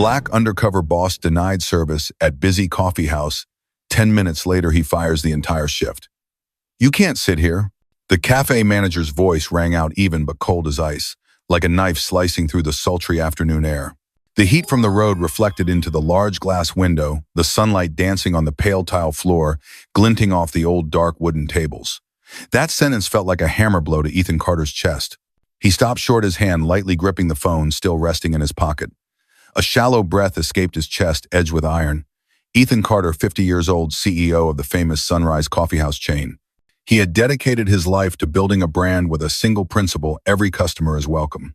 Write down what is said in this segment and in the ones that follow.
Black undercover boss denied service at busy coffeehouse. 10 minutes later, he fires the entire shift. You can't sit here. The cafe manager's voice rang out even but cold as ice, like a knife slicing through the sultry afternoon air. The heat from the road reflected into the large glass window, the sunlight dancing on the pale tile floor, glinting off the old dark wooden tables. That sentence felt like a hammer blow to Ethan Carter's chest. He stopped short, his hand lightly gripping the phone still resting in his pocket. A shallow breath escaped his chest, edged with iron. Ethan Carter, 50 years old, CEO of the famous Sunrise Coffeehouse chain. He had dedicated his life to building a brand with a single principle: every customer is welcome.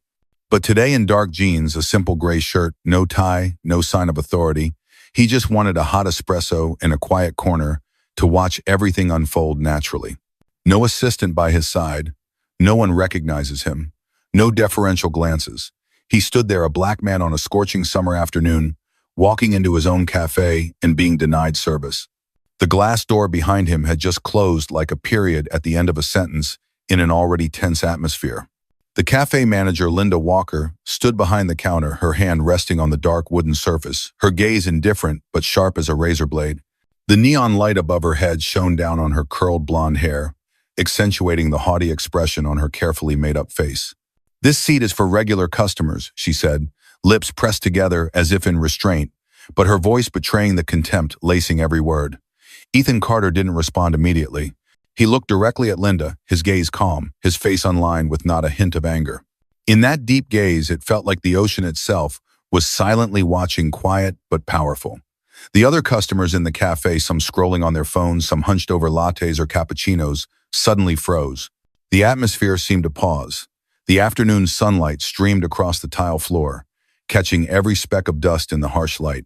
But today, in dark jeans, a simple gray shirt, no tie, no sign of authority, he just wanted a hot espresso in a quiet corner to watch everything unfold naturally. No assistant by his side. No one recognizes him. No deferential glances. He stood there, a black man on a scorching summer afternoon, walking into his own cafe and being denied service. The glass door behind him had just closed like a period at the end of a sentence in an already tense atmosphere. The cafe manager, Linda Walker, stood behind the counter, her hand resting on the dark wooden surface, her gaze indifferent but sharp as a razor blade. The neon light above her head shone down on her curled blonde hair, accentuating the haughty expression on her carefully made-up face. "This seat is for regular customers," she said, lips pressed together as if in restraint, but her voice betraying the contempt lacing every word. Ethan Carter didn't respond immediately. He looked directly at Linda, his gaze calm, his face unlined with not a hint of anger. In that deep gaze, it felt like the ocean itself was silently watching, quiet but powerful. The other customers in the cafe, some scrolling on their phones, some hunched over lattes or cappuccinos, suddenly froze. The atmosphere seemed to pause. The afternoon sunlight streamed across the tile floor, catching every speck of dust in the harsh light.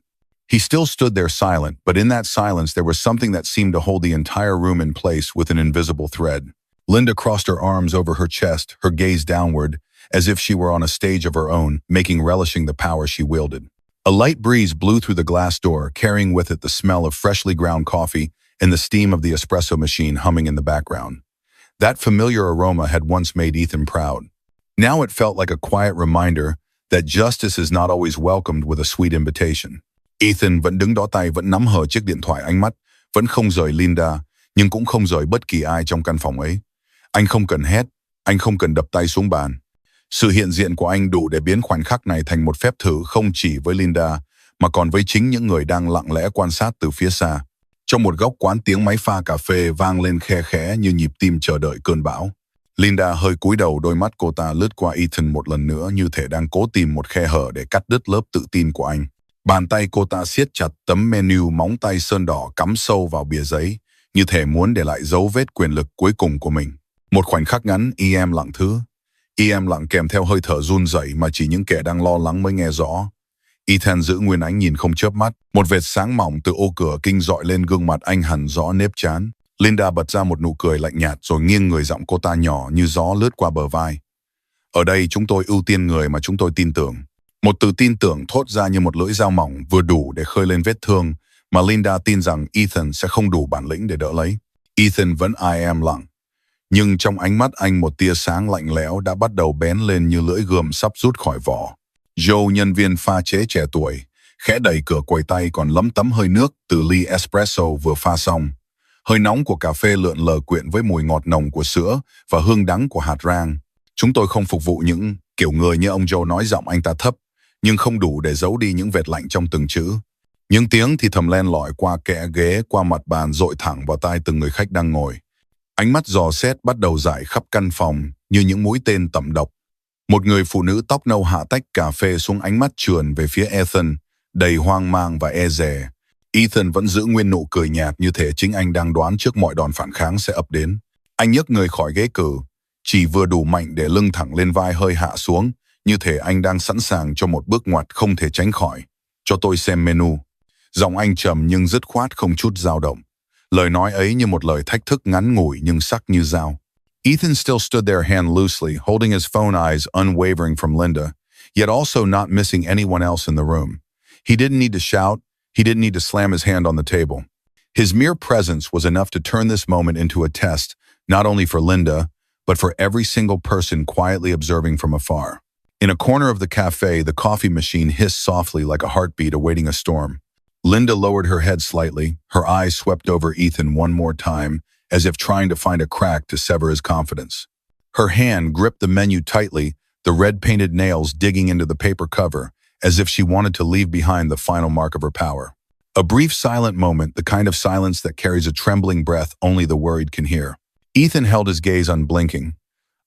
He still stood there silent, but in that silence there was something that seemed to hold the entire room in place with an invisible thread. Linda crossed her arms over her chest, her gaze downward, as if she were on a stage of her own, relishing the power she wielded. A light breeze blew through the glass door, carrying with it the smell of freshly ground coffee and the steam of the espresso machine humming in the background. That familiar aroma had once made Ethan proud. Now it felt like a quiet reminder that justice is not always welcomed with a sweet invitation. Ethan vẫn đứng đó, tay vẫn nắm hở chiếc điện thoại, ánh mắt vẫn không rời Linda, nhưng cũng không rời bất kỳ ai trong căn phòng ấy. Anh không cần hét, anh không cần đập tay xuống bàn. Sự hiện diện của anh đủ để biến khoảnh khắc này thành một phép thử, không chỉ với Linda, mà còn với chính những người đang lặng lẽ quan sát từ phía xa. Trong một góc quán, tiếng máy pha cà phê vang lên khe khẽ như nhịp tim chờ đợi cơn bão. Linda hơi cúi đầu, đôi mắt cô ta lướt qua Ethan một lần nữa, như thể đang cố tìm một khe hở để cắt đứt lớp tự tin của anh. Bàn tay cô ta siết chặt tấm menu, móng tay sơn đỏ cắm sâu vào bìa giấy, như thể muốn để lại dấu vết quyền lực cuối cùng của mình. Một khoảnh khắc ngắn, im lặng im lặng kèm theo hơi thở run rẩy mà chỉ những kẻ đang lo lắng mới nghe rõ. Ethan giữ nguyên ánh nhìn không chớp mắt, một vệt sáng mỏng từ ô cửa kinh dọi lên gương mặt anh hằn rõ nếp trán. Linda bật ra một nụ cười lạnh nhạt rồi nghiêng người, giọng cô ta nhỏ như gió lướt qua bờ vai. "Ở đây chúng tôi ưu tiên người mà chúng tôi tin tưởng." Một từ tin tưởng thốt ra như một lưỡi dao mỏng, vừa đủ để khơi lên vết thương mà Linda tin rằng Ethan sẽ không đủ bản lĩnh để đỡ lấy. Ethan vẫn im lặng, nhưng trong ánh mắt anh một tia sáng lạnh lẽo đã bắt đầu bén lên như lưỡi gươm sắp rút khỏi vỏ. Joe, nhân viên pha chế trẻ tuổi, khẽ đẩy cửa quầy, tay còn lấm tấm hơi nước từ ly espresso vừa pha xong. Hơi nóng của cà phê lượn lờ quyện với mùi ngọt nồng của sữa và hương đắng của hạt rang. "Chúng tôi không phục vụ những kiểu người như ông Joe", nói giọng anh ta thấp, nhưng không đủ để giấu đi những vệt lạnh trong từng chữ. Những tiếng thì thầm len lỏi qua kẽ ghế, qua mặt bàn, dội thẳng vào tai từng người khách đang ngồi. Ánh mắt dò xét bắt đầu rải khắp căn phòng như những mũi tên tẩm độc. Một người phụ nữ tóc nâu hạ tách cà phê xuống, ánh mắt trườn về phía Ethan, đầy hoang mang và e dè. Ethan vẫn giữ nguyên nụ cười nhạt, như thể chính anh đang đoán trước mọi đòn phản kháng sẽ ập đến. Anh nhấc người khỏi ghế cử, chỉ vừa đủ mạnh để lưng thẳng lên vai hơi hạ xuống, như thể anh đang sẵn sàng cho một bước ngoặt không thể tránh khỏi. "Cho tôi xem menu." Giọng anh trầm nhưng dứt khoát, không chút dao động. Lời nói ấy như một lời thách thức ngắn ngủi nhưng sắc như dao. Ethan still stood there, hand loosely, holding his phone, eyes unwavering from Linda, yet also not missing anyone else in the room. He didn't need to shout. He didn't need to slam his hand on the table. His mere presence was enough to turn this moment into a test, not only for Linda, but for every single person quietly observing from afar. In a corner of the cafe, the coffee machine hissed softly like a heartbeat awaiting a storm. Linda lowered her head slightly, her eyes swept over Ethan one more time, as if trying to find a crack to sever his confidence. Her hand gripped the menu tightly, the red-painted nails digging into the paper cover, as if she wanted to leave behind the final mark of her power. A brief silent moment, the kind of silence that carries a trembling breath only the worried can hear. Ethan held his gaze unblinking.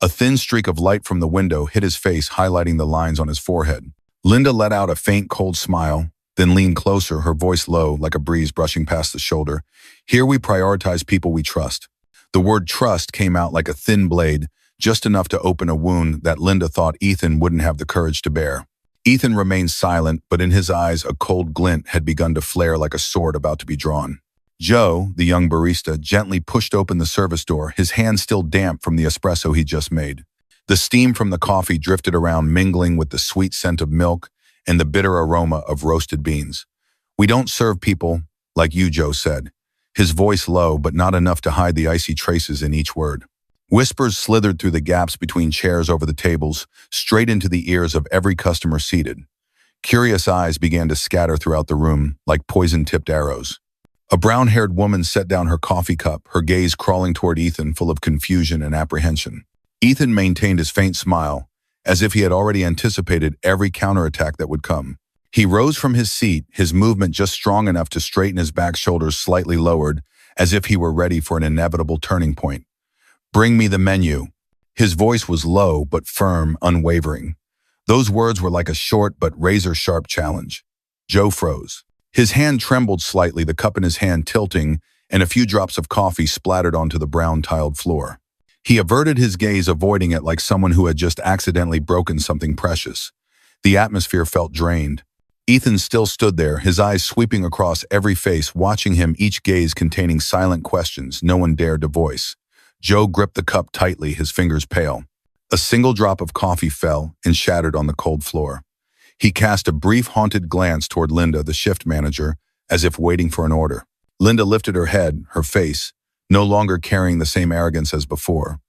A thin streak of light from the window hit his face, highlighting the lines on his forehead. Linda let out a faint, cold smile, then leaned closer, her voice low, like a breeze brushing past the shoulder. Here we prioritize people we trust. The word trust came out like a thin blade, just enough to open a wound that Linda thought Ethan wouldn't have the courage to bear. Ethan remained silent, but in his eyes a cold glint had begun to flare like a sword about to be drawn. Joe, the young barista, gently pushed open the service door, his hand still damp from the espresso he'd just made. The steam from the coffee drifted around, mingling with the sweet scent of milk and the bitter aroma of roasted beans. "We don't serve people like you," Joe said, his voice low but not enough to hide the icy traces in each word. Whispers slithered through the gaps between chairs over the tables, straight into the ears of every customer seated. Curious eyes began to scatter throughout the room like poison-tipped arrows. A brown-haired woman set down her coffee cup, her gaze crawling toward Ethan, full of confusion and apprehension. Ethan maintained his faint smile, as if he had already anticipated every counterattack that would come. He rose from his seat, his movement just strong enough to straighten his back shoulders slightly lowered, as if he were ready for an inevitable turning point. "Bring me the menu." His voice was low but firm, unwavering. Those words were like a short but razor-sharp challenge. Joe froze. His hand trembled slightly, the cup in his hand tilting, and a few drops of coffee splattered onto the brown-tiled floor. He averted his gaze, avoiding it like someone who had just accidentally broken something precious. The atmosphere felt drained. Ethan still stood there, his eyes sweeping across every face, watching him, each gaze containing silent questions no one dared to voice. Joe gripped the cup tightly, his fingers pale. A single drop of coffee fell and shattered on the cold floor. He cast a brief, haunted glance toward Linda, the shift manager, as if waiting for an order. Linda lifted her head, her face, no longer carrying the same arrogance as before.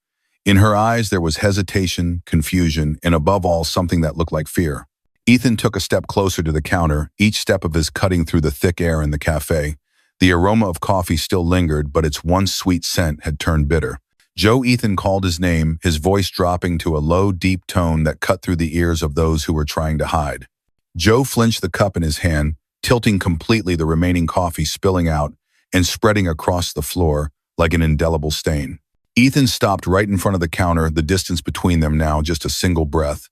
In her eyes there was hesitation, confusion, and above all something that looked like fear. Ethan took a step closer to the counter, each step of his cutting through the thick air in the cafe. The aroma of coffee still lingered, but its once sweet scent had turned bitter. "Joe," Ethan called his name, his voice dropping to a low, deep tone that cut through the ears of those who were trying to hide. Joe flinched, the cup in his hand, tilting completely, the remaining coffee spilling out and spreading across the floor like an indelible stain. Ethan stopped right in front of the counter, the distance between them now just a single breath.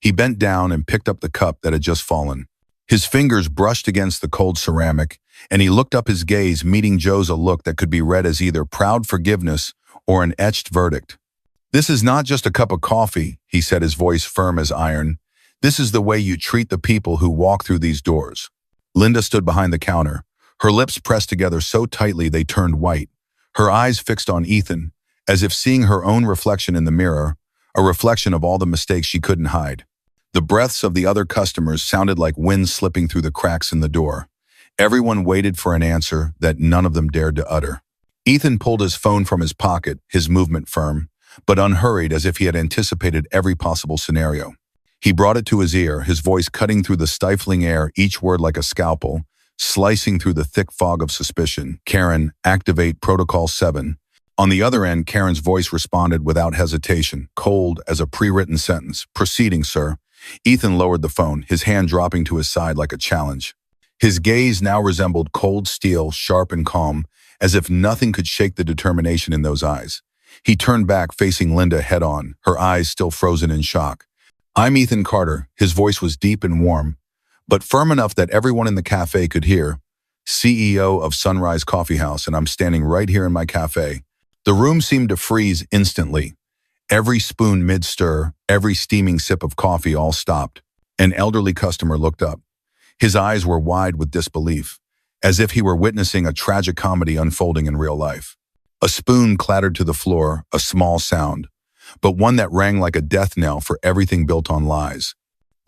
He bent down and picked up the cup that had just fallen. His fingers brushed against the cold ceramic, and he looked up, his gaze meeting Joe's, a look that could be read as either proud forgiveness or an etched verdict. "This is not just a cup of coffee," he said, his voice firm as iron. "This is the way you treat the people who walk through these doors." Linda stood behind the counter, her lips pressed together so tightly they turned white, her eyes fixed on Ethan, as if seeing her own reflection in the mirror, a reflection of all the mistakes she couldn't hide. The breaths of the other customers sounded like wind slipping through the cracks in the door. Everyone waited for an answer that none of them dared to utter. Ethan pulled his phone from his pocket, his movement firm, but unhurried, as if he had anticipated every possible scenario. He brought it to his ear, his voice cutting through the stifling air, each word like a scalpel, slicing through the thick fog of suspicion. "Karen, activate Protocol 7. On the other end, Karen's voice responded without hesitation, cold as a pre-written sentence. "Proceeding, sir." Ethan lowered the phone, his hand dropping to his side like a challenge. His gaze now resembled cold steel, sharp and calm, as if nothing could shake the determination in those eyes. He turned back, facing Linda head-on, her eyes still frozen in shock. "I'm Ethan Carter." His voice was deep and warm, but firm enough that everyone in the cafe could hear. "CEO of Sunrise Coffeehouse, and I'm standing right here in my cafe." The room seemed to freeze instantly. Every spoon mid-stir, every steaming sip of coffee, all stopped. An elderly customer looked up. His eyes were wide with disbelief, as if he were witnessing a tragic comedy unfolding in real life. A spoon clattered to the floor, a small sound, but one that rang like a death knell for everything built on lies.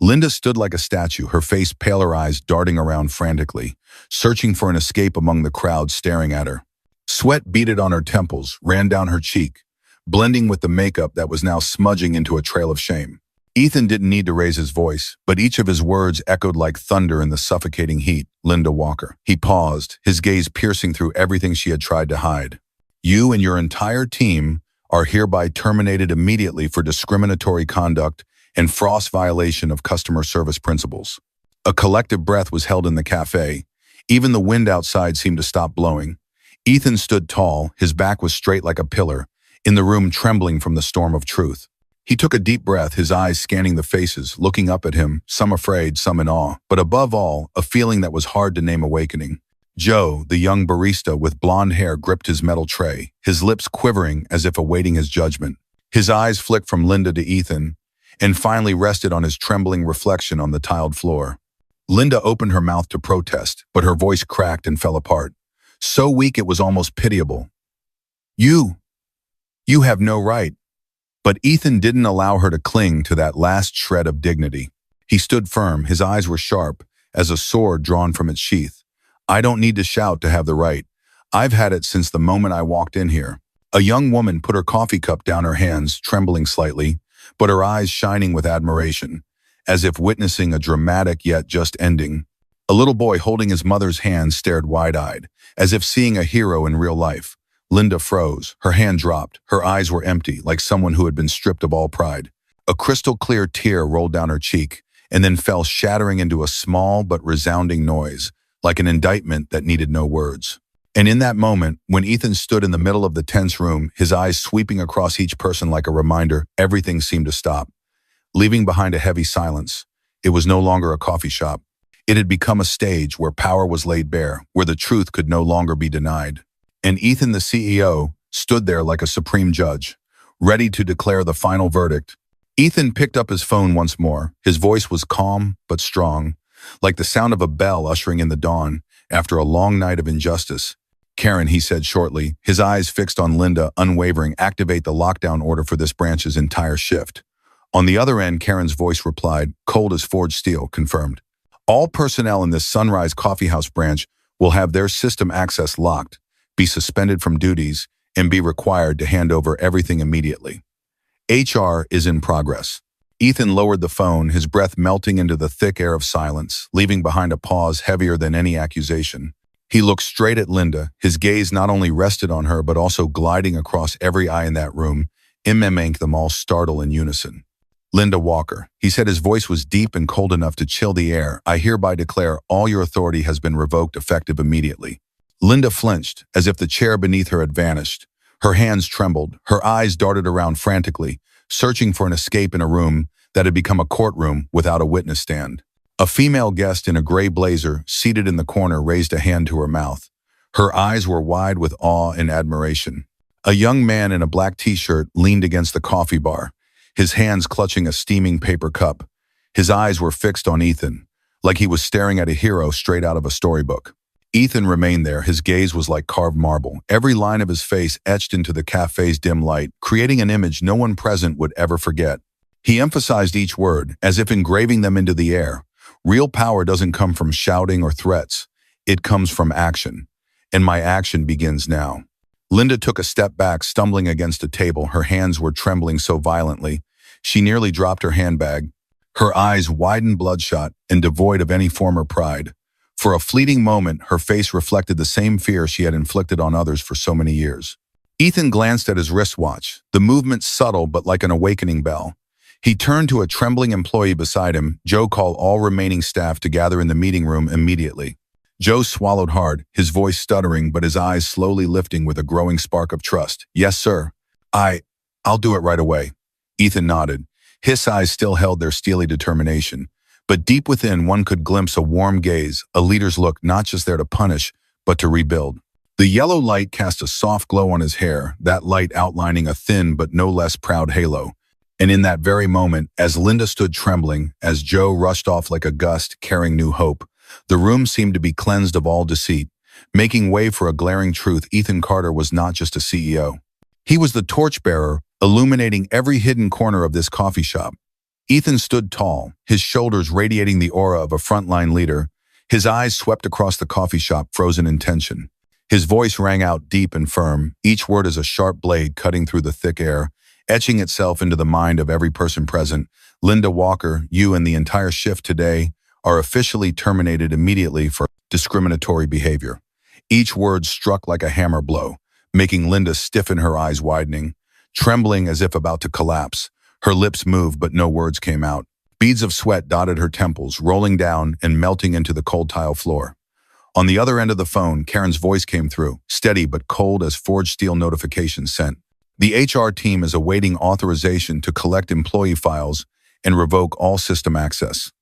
Linda stood like a statue, her face pale, her eyes darting around frantically, searching for an escape among the crowd staring at her. Sweat beaded on her temples, ran down her cheek, blending with the makeup that was now smudging into a trail of shame. Ethan didn't need to raise his voice, but each of his words echoed like thunder in the suffocating heat. Linda Walker. He paused, his gaze piercing through everything she had tried to hide. You and your entire team are hereby terminated immediately for discriminatory conduct and gross violation of customer service principles. A collective breath was held in the cafe. Even the wind outside seemed to stop blowing. Ethan stood tall, his back was straight like a pillar, in the room trembling from the storm of truth. He took a deep breath, his eyes scanning the faces, looking up at him, some afraid, some in awe, but above all, a feeling that was hard to name awakening. Joe, the young barista with blonde hair, gripped his metal tray, his lips quivering as if awaiting his judgment. His eyes flicked from Linda to Ethan, and finally rested on his trembling reflection on the tiled floor. Linda opened her mouth to protest, but her voice cracked and fell apart. So weak it was almost pitiable. You have no right. But Ethan didn't allow her to cling to that last shred of dignity. He stood firm, his eyes were sharp, as a sword drawn from its sheath. I don't need to shout to have the right. I've had it since the moment I walked in here. A young woman put her coffee cup down her hands, trembling slightly, but her eyes shining with admiration, as if witnessing a dramatic yet just ending. A little boy holding his mother's hand stared wide-eyed, as if seeing a hero in real life. Linda froze, her hand dropped, her eyes were empty, like someone who had been stripped of all pride. A crystal-clear tear rolled down her cheek, and then fell shattering into a small but resounding noise, like an indictment that needed no words. And in that moment, when Ethan stood in the middle of the tense room, his eyes sweeping across each person like a reminder, everything seemed to stop, leaving behind a heavy silence. It was no longer a coffee shop. It had become a stage where power was laid bare, where the truth could no longer be denied. And Ethan, the CEO, stood there like a supreme judge, ready to declare the final verdict. Ethan picked up his phone once more. His voice was calm but strong, like the sound of a bell ushering in the dawn after a long night of injustice. Karen, he said shortly, his eyes fixed on Linda, unwavering, activate the lockdown order for this branch's entire shift. On the other end, Karen's voice replied, cold as forged steel, confirmed. All personnel in this Sunrise Coffeehouse branch will have their system access locked, be suspended from duties, and be required to hand over everything immediately. HR is in progress. Ethan lowered the phone, his breath melting into the thick air of silence, leaving behind a pause heavier than any accusation. He looked straight at Linda, his gaze not only rested on her but also gliding across every eye in that room, making them all startle in unison. Linda Walker, he said, his voice was deep and cold enough to chill the air. I hereby declare all your authority has been revoked effective immediately. Linda flinched, as if the chair beneath her had vanished. Her hands trembled, her eyes darted around frantically, searching for an escape in a room that had become a courtroom without a witness stand. A female guest in a gray blazer, seated in the corner, raised a hand to her mouth. Her eyes were wide with awe and admiration. A young man in a black t-shirt leaned against the coffee bar, his hands clutching a steaming paper cup. His eyes were fixed on Ethan, like he was staring at a hero straight out of a storybook. Ethan remained there, his gaze was like carved marble, every line of his face etched into the cafe's dim light, creating an image no one present would ever forget. He emphasized each word, as if engraving them into the air. Real power doesn't come from shouting or threats. It comes from action. And my action begins now. Linda took a step back, stumbling against a table. Her hands were trembling so violently, she nearly dropped her handbag. Her eyes widened, bloodshot, and devoid of any former pride. For a fleeting moment, her face reflected the same fear she had inflicted on others for so many years. Ethan glanced at his wristwatch, the movement subtle but like an awakening bell. He turned to a trembling employee beside him. Joe, called all remaining staff to gather in the meeting room immediately. Joe swallowed hard, his voice stuttering but his eyes slowly lifting with a growing spark of trust. Yes, sir. I'll do it right away. Ethan nodded. His eyes still held their steely determination. But deep within, one could glimpse a warm gaze, a leader's look not just there to punish, but to rebuild. The yellow light cast a soft glow on his hair, that light outlining a thin but no less proud halo. And in that very moment, as Linda stood trembling, as Joe rushed off like a gust carrying new hope, the room seemed to be cleansed of all deceit, making way for a glaring truth. Ethan Carter was not just a CEO. He was the torchbearer, illuminating every hidden corner of this coffee shop. Ethan stood tall, his shoulders radiating the aura of a frontline leader. His eyes swept across the coffee shop, frozen in tension. His voice rang out deep and firm, each word as a sharp blade cutting through the thick air, etching itself into the mind of every person present. Linda Walker, you and the entire shift today are officially terminated immediately for discriminatory behavior. Each word struck like a hammer blow, making Linda stiffen, her eyes widening. Trembling as if about to collapse, her lips moved but no words came out. Beads of sweat dotted her temples, rolling down and melting into the cold tile floor. On the other end of the phone, Karen's voice came through, steady but cold as forged steel notifications sent. The HR team is awaiting authorization to collect employee files and revoke all system access.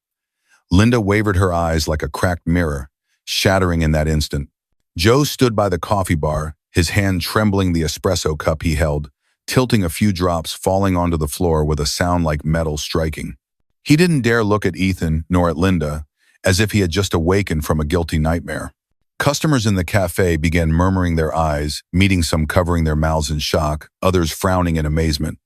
Linda wavered, her eyes like a cracked mirror, shattering in that instant. Joe stood by the coffee bar, his hand trembling the espresso cup he held, tilting a few drops falling onto the floor with a sound like metal striking. He didn't dare look at Ethan nor at Linda, as if he had just awakened from a guilty nightmare. Customers in the cafe began murmuring their eyes, meeting some covering their mouths in shock, others frowning in amazement.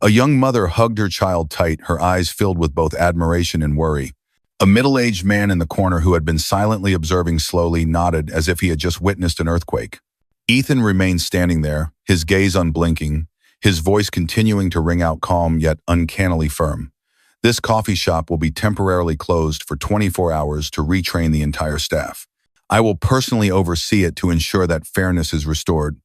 A young mother hugged her child tight, her eyes filled with both admiration and worry. A middle-aged man in the corner who had been silently observing slowly nodded as if he had just witnessed an earthquake. Ethan remained standing there, his gaze unblinking, his voice continuing to ring out calm yet uncannily firm. This coffee shop will be temporarily closed for 24 hours to retrain the entire staff. I will personally oversee it to ensure that fairness is restored.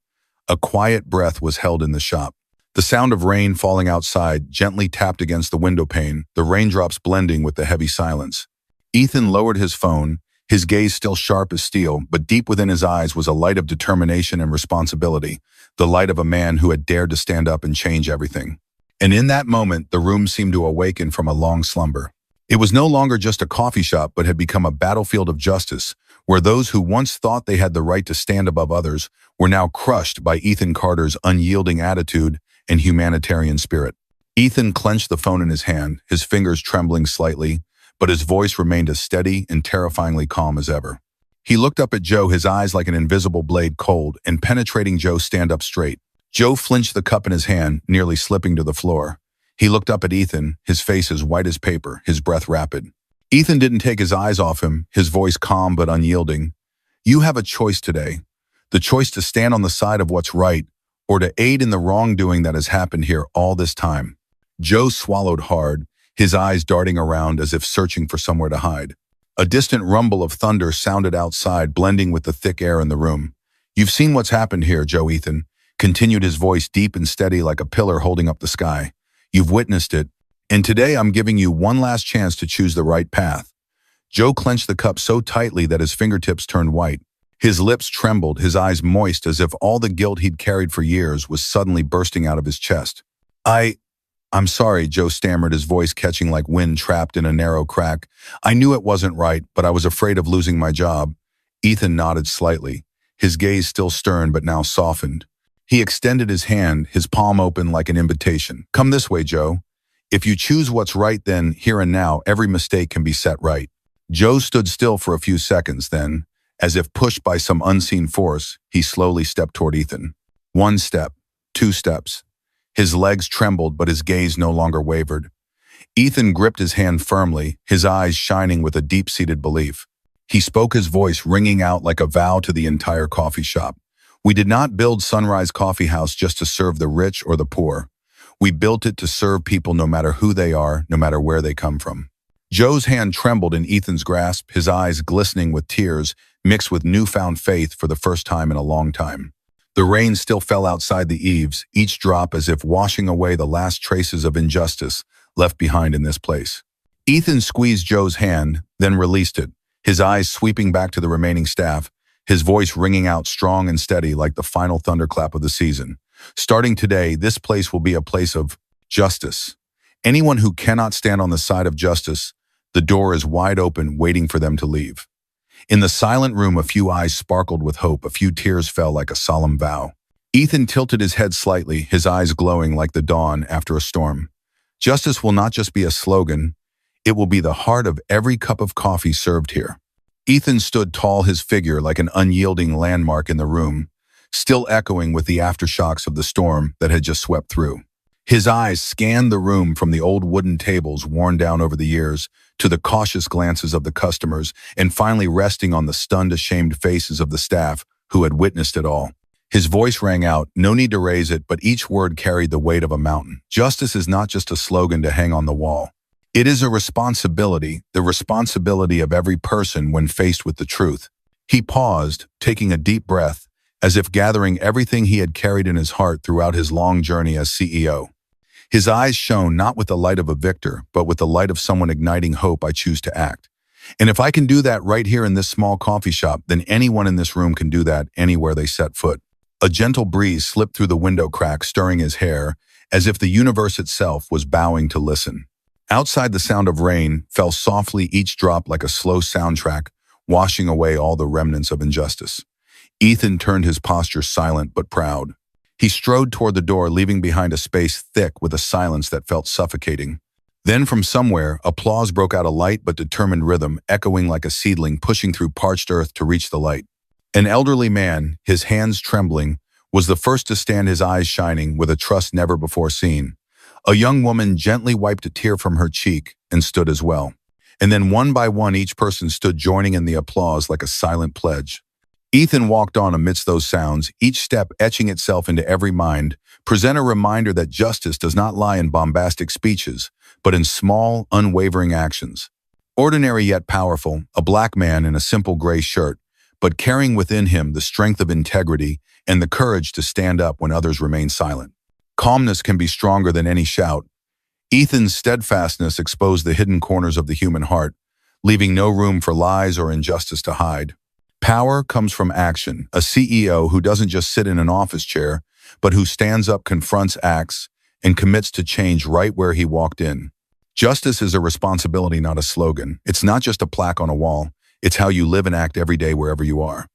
A quiet breath was held in the shop. The sound of rain falling outside gently tapped against the window pane, the raindrops blending with the heavy silence. Ethan lowered his phone, his gaze still sharp as steel, but deep within his eyes was a light of determination and responsibility, the light of a man who had dared to stand up and change everything. And in that moment, the room seemed to awaken from a long slumber. It was no longer just a coffee shop, but had become a battlefield of justice, where those who once thought they had the right to stand above others were now crushed by Ethan Carter's unyielding attitude and humanitarian spirit. Ethan clenched the phone in his hand, his fingers trembling slightly, but his voice remained as steady and terrifyingly calm as ever. He looked up at Joe, his eyes like an invisible blade, cold and penetrating Joe stand up straight. Joe flinched, the cup in his hand, nearly slipping to the floor. He looked up at Ethan, his face as white as paper, his breath rapid. Ethan didn't take his eyes off him, his voice calm but unyielding. You have a choice today. The choice to stand on the side of what's right, or to aid in the wrongdoing that has happened here all this time. Joe swallowed hard, his eyes darting around as if searching for somewhere to hide. A distant rumble of thunder sounded outside, blending with the thick air in the room. You've seen what's happened here, Joe. Ethan continued, his voice deep and steady like a pillar holding up the sky. You've witnessed it, and today I'm giving you one last chance to choose the right path. Joe clenched the cup so tightly that his fingertips turned white. His lips trembled, his eyes moist, as if all the guilt he'd carried for years was suddenly bursting out of his chest. I'm sorry, Joe stammered, his voice catching like wind trapped in a narrow crack. I knew it wasn't right, but I was afraid of losing my job. Ethan nodded slightly, his gaze still stern but now softened. He extended his hand, his palm open like an invitation. Come this way, Joe. If you choose what's right, then, here and now, every mistake can be set right. Joe stood still for a few seconds, then, as if pushed by some unseen force, he slowly stepped toward Ethan. 1 step, 2 steps. His legs trembled, but his gaze no longer wavered. Ethan gripped his hand firmly, his eyes shining with a deep-seated belief. He spoke, his voice ringing out like a vow to the entire coffee shop. We did not build Sunrise Coffeehouse just to serve the rich or the poor. We built it to serve people no matter who they are, no matter where they come from. Joe's hand trembled in Ethan's grasp, his eyes glistening with tears, mixed with newfound faith for the first time in a long time. The rain still fell outside the eaves, each drop as if washing away the last traces of injustice left behind in this place. Ethan squeezed Joe's hand, then released it, his eyes sweeping back to the remaining staff, his voice ringing out strong and steady like the final thunderclap of the season. Starting today, this place will be a place of justice. Anyone who cannot stand on the side of justice, the door is wide open, waiting for them to leave. In the silent room, a few eyes sparkled with hope, a few tears fell like a solemn vow. Ethan tilted his head slightly, his eyes glowing like the dawn after a storm. Justice will not just be a slogan, it will be the heart of every cup of coffee served here. Ethan stood tall, his figure like an unyielding landmark in the room, still echoing with the aftershocks of the storm that had just swept through. His eyes scanned the room from the old wooden tables worn down over the years to the cautious glances of the customers, and finally resting on the stunned, ashamed faces of the staff who had witnessed it all. His voice rang out, no need to raise it, but each word carried the weight of a mountain. Justice is not just a slogan to hang on the wall. It is a responsibility, the responsibility of every person when faced with the truth. He paused, taking a deep breath, as if gathering everything he had carried in his heart throughout his long journey as CEO. His eyes shone not with the light of a victor, but with the light of someone igniting hope. I choose to act. And if I can do that right here in this small coffee shop, then anyone in this room can do that anywhere they set foot. A gentle breeze slipped through the window crack, stirring his hair, as if the universe itself was bowing to listen. Outside, the sound of rain fell softly, each drop like a slow soundtrack, washing away all the remnants of injustice. Ethan turned, his posture silent but proud. He strode toward the door, leaving behind a space thick with a silence that felt suffocating. Then from somewhere, applause broke out, a light but determined rhythm, echoing like a seedling pushing through parched earth to reach the light. An elderly man, his hands trembling, was the first to stand, his eyes shining with a trust never before seen. A young woman gently wiped a tear from her cheek and stood as well. And then one by one, each person stood, joining in the applause like a silent pledge. Ethan walked on amidst those sounds, each step etching itself into every mind, present a reminder that justice does not lie in bombastic speeches, but in small, unwavering actions. Ordinary yet powerful, a black man in a simple gray shirt, but carrying within him the strength of integrity and the courage to stand up when others remain silent. Calmness can be stronger than any shout. Ethan's steadfastness exposed the hidden corners of the human heart, leaving no room for lies or injustice to hide. Power comes from action, a CEO who doesn't just sit in an office chair, but who stands up, confronts, acts, and commits to change right where he walked in. Justice is a responsibility, not a slogan. It's not just a plaque on a wall. It's how you live and act every day wherever you are.